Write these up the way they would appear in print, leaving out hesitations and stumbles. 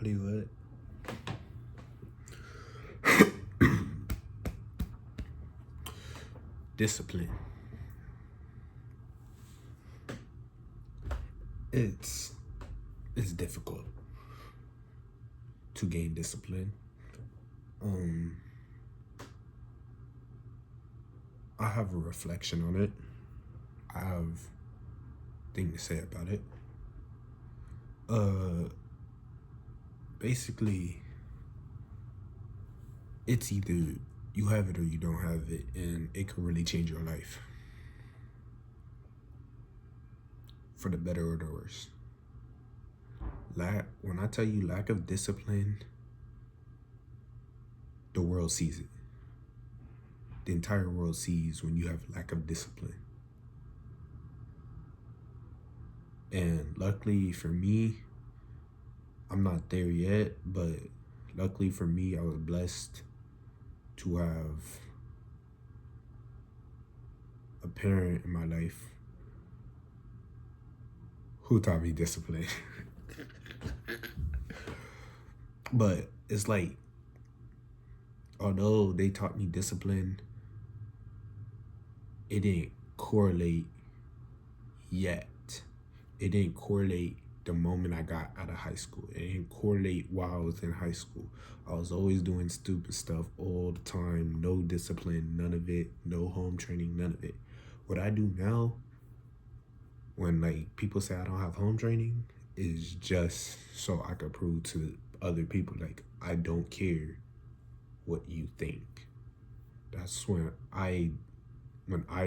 Hollywood. Discipline. It's difficult to gain discipline. Um, I have a reflection on it. I have thing to say about it. Uh, Basically, it's either you have it or you don't have it, and it can really change your life for the better or the worse. When I tell you lack of discipline, the world sees it. The entire world sees when you have lack of discipline. And luckily for me, I'm not there yet, but luckily for me, I was blessed to have a parent in my life who taught me discipline. But it's like, although they taught me discipline, it didn't correlate yet. It didn't correlate the moment I got out of high school. It didn't correlate while I was in high school. I was always doing stupid stuff all the time. No discipline, none of it. No home training, none of it. What I do now, when like people say I don't have home training, is just so I could prove to other people like I don't care what you think. That's when I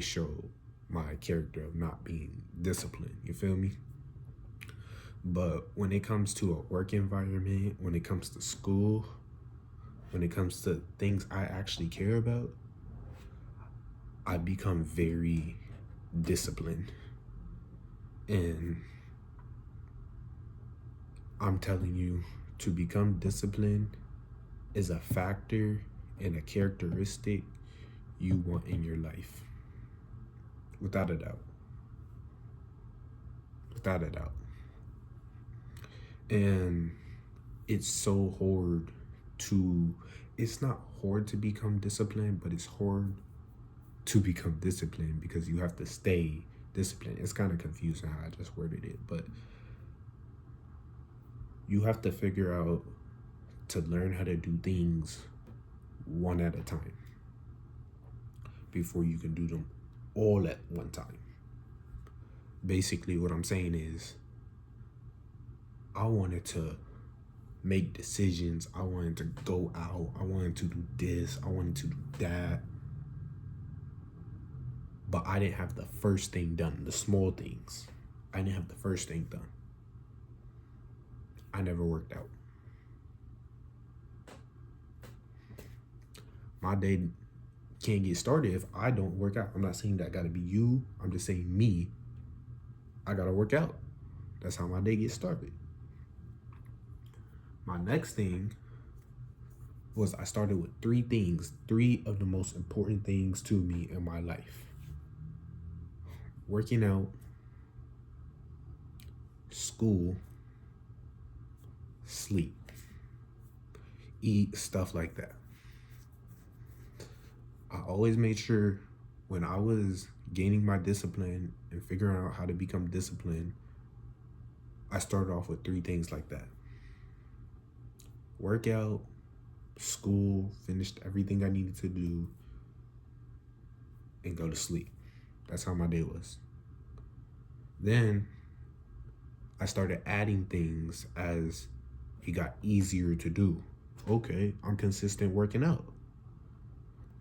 show my character of not being disciplined. You feel me? But when it comes to a work environment, when it comes to school, when it comes to things I actually care about, I become very disciplined. And I'm telling you, to become disciplined is a factor and a characteristic you want in your life. Without a doubt. Without a doubt. And it's so hard it's not hard to become disciplined, but it's hard to become disciplined because you have to stay disciplined. It's kind of confusing how I just worded it, but you have to figure out to learn how to do things one at a time before you can do them all at one time. Basically, what I'm saying is I wanted to make decisions. I wanted to go out. I wanted to do this. I wanted to do that. But I didn't have the first thing done, the small things. I didn't have the first thing done. I never worked out. My day can't get started if I don't work out. I'm not saying that gotta be you. I'm just saying me. I gotta work out. That's how my day gets started. My next thing was I started with 3 things, 3 of the most important things to me in my life. Working out, school, sleep, eat, stuff like that. I always made sure when I was gaining my discipline and figuring out how to become disciplined, I started off with 3 things like that. Workout, school, finished everything I needed to do, and go to sleep. That's how my day was. Then I started adding things as it got easier to do. Okay, I'm consistent working out.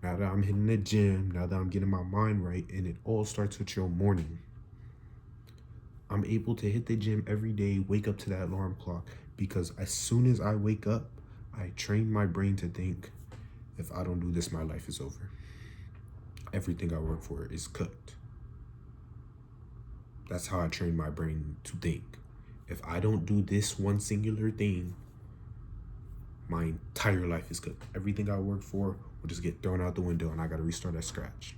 Now that I'm hitting the gym, now that I'm getting my mind right, and it all starts with your morning. I'm able to hit the gym every day, wake up to that alarm clock, because as soon as I wake up, I train my brain to think, if I don't do this, my life is over. Everything I work for is cooked. That's how I train my brain to think. If I don't do this one singular thing, my entire life is cooked. Everything I work for will just get thrown out the window and I gotta restart at scratch.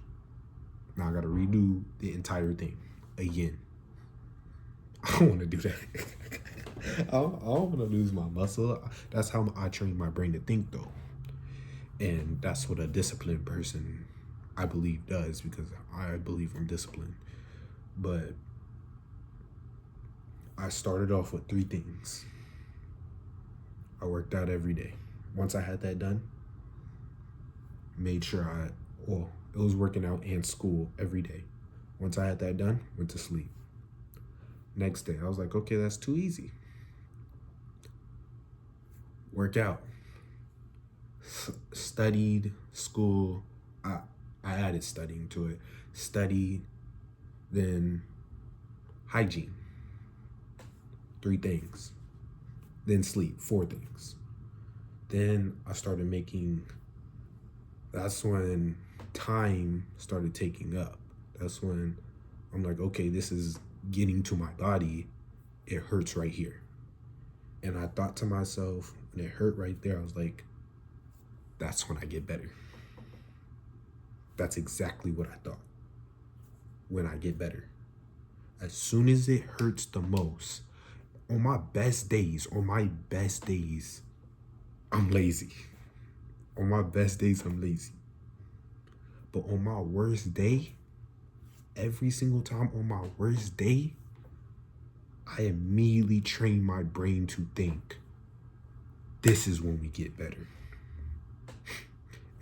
Now I gotta redo the entire thing again. I don't wanna do that. don't want to lose my muscle. That's how I train my brain to think, though. And that's what a disciplined person, I believe, does, because I believe I'm disciplined. But I started off with 3 things. I worked out every day. Once I had that done, made sure well, it was working out and school every day. Once I had that done, went to sleep. Next day, I was like, okay, that's too easy. Work out. Studied, school. I added studying to it. Study, then hygiene. 3 things. Then sleep. 4 things. Then I started that's when time started taking up. That's when I'm like, okay, this is getting to my body. It hurts right here. And I thought to myself, when it hurt right there, I was like, that's when I get better. That's exactly what I thought. When I get better. As soon as it hurts the most, on my best days, I'm lazy. On my best days, I'm lazy. But on my worst day, every single time on my worst day, I immediately train my brain to think, this is when we get better.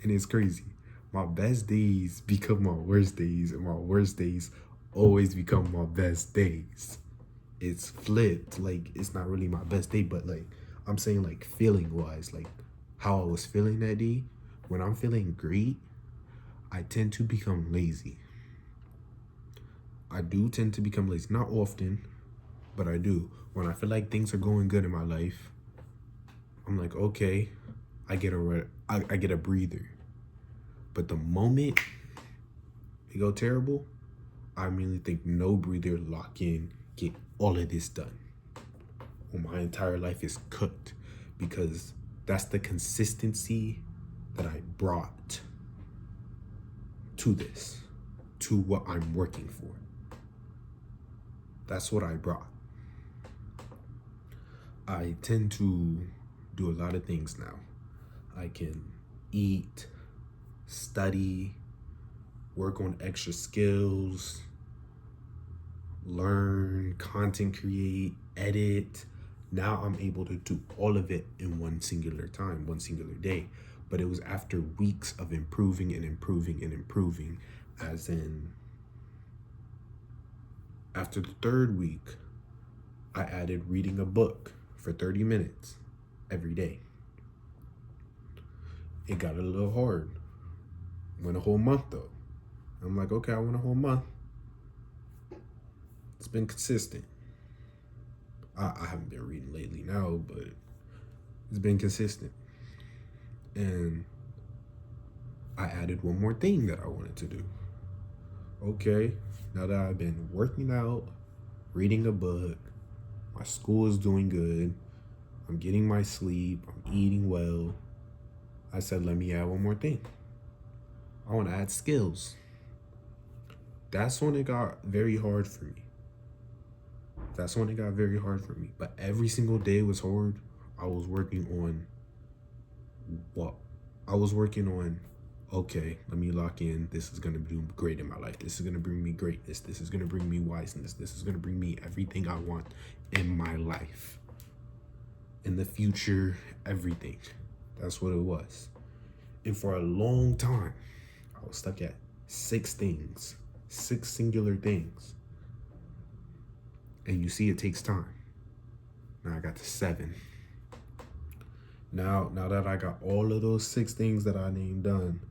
And it's crazy. My best days become my worst days, and my worst days always become my best days. It's flipped. Like, it's not really my best day, but like, I'm saying, like, feeling wise, like how I was feeling that day. When I'm feeling great, I tend to become lazy. I do tend to become lazy. Not often, but I do. When I feel like things are going good in my life, I'm like, okay, I get a breather. But the moment it go terrible, I immediately think, no breather, lock in, get all of this done. Well, my entire life is cooked, because that's the consistency that I brought to this, to what I'm working for. That's what I brought. I tend to do a lot of things now. I can eat, study, work on extra skills, learn, content create, edit. Now I'm able to do all of it in one singular time, one singular day. But it was after weeks of improving and improving and improving, as in, after the 3rd week, I added reading a book for 30 minutes every day. It got a little hard. Went a whole month though. I'm like, okay, I went a whole month. It's been consistent. I haven't been reading lately now, but it's been consistent. And I added one more thing that I wanted to do. Okay, now that I've been working out, reading a book, my school is doing good, I'm getting my sleep, I'm eating well, I said, let me add one more thing. I want to add skills. That's when it got very hard for me. But every single day was hard. I was working on okay, let me lock in. This is going to do great in my life. This is going to bring me greatness. This is going to bring me wiseness. This is going to bring me everything I want in my life. In the future, everything. That's what it was. And for a long time, I was stuck at 6 things, 6 singular things. And you see, it takes time. Now I got to 7. Now that I got all of those 6 things that I named done,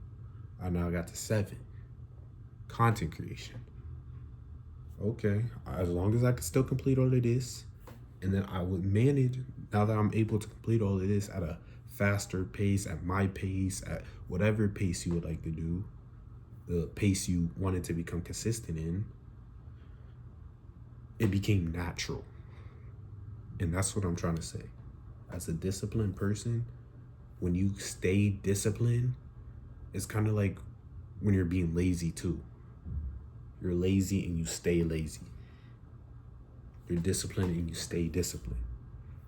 I now got to 7. Content creation. Okay, as long as I could still complete all of this, and then I would manage, now that I'm able to complete all of this at a faster pace, at my pace, at whatever pace you would like to do, the pace you wanted to become consistent in, it became natural. And that's what I'm trying to say. As a disciplined person, when you stay disciplined, it's kind of like when you're being lazy too. You're lazy and you stay lazy. You're disciplined and you stay disciplined.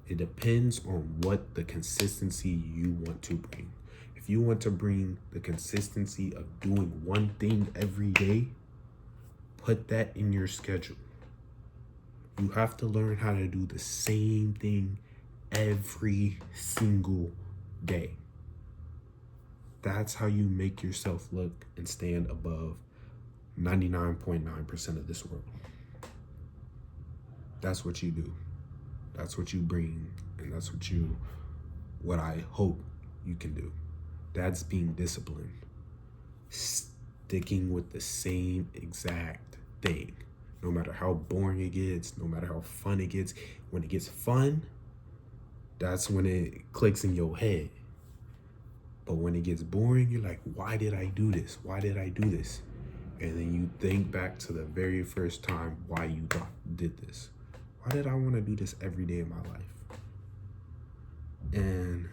It depends on what the consistency you want to bring. If you want to bring the consistency of doing one thing every day, put that in your schedule. You have to learn how to do the same thing every single day. That's how you make yourself look and stand above 99.9% of this world. That's what you do. That's what you bring. And that's what I hope you can do. That's being disciplined. Sticking with the same exact thing. No matter how boring it gets, no matter how fun it gets. When it gets fun, that's when it clicks in your head. But when it gets boring, you're like, why did I do this? Why did I do this? And then you think back to the very first time why you did this. Why did I want to do this every day of my life? And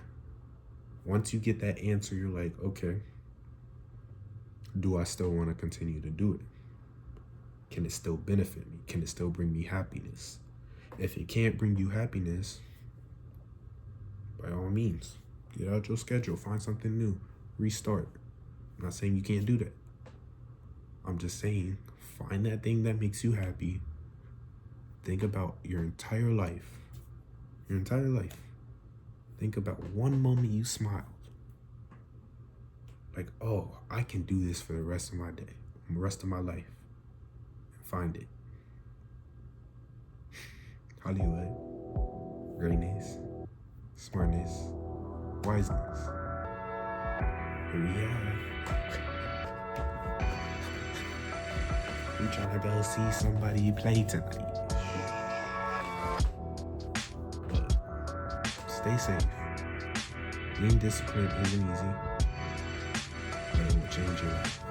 once you get that answer, you're like, okay, do I still want to continue to do it? Can it still benefit me? Can it still bring me happiness? If it can't bring you happiness, by all means, get out your schedule, find something new, restart. I'm not saying you can't do that. I'm just saying, find that thing that makes you happy. Think about your entire life. Your entire life. Think about one moment you smiled. Like, oh, I can do this for the rest of my day, the rest of my life. Find it. Hollywood. Greatness. Smartness. Wiseness. Here we are. We trying to go see somebody play tonight. But stay safe. Being disciplined isn't easy, but it will change your life.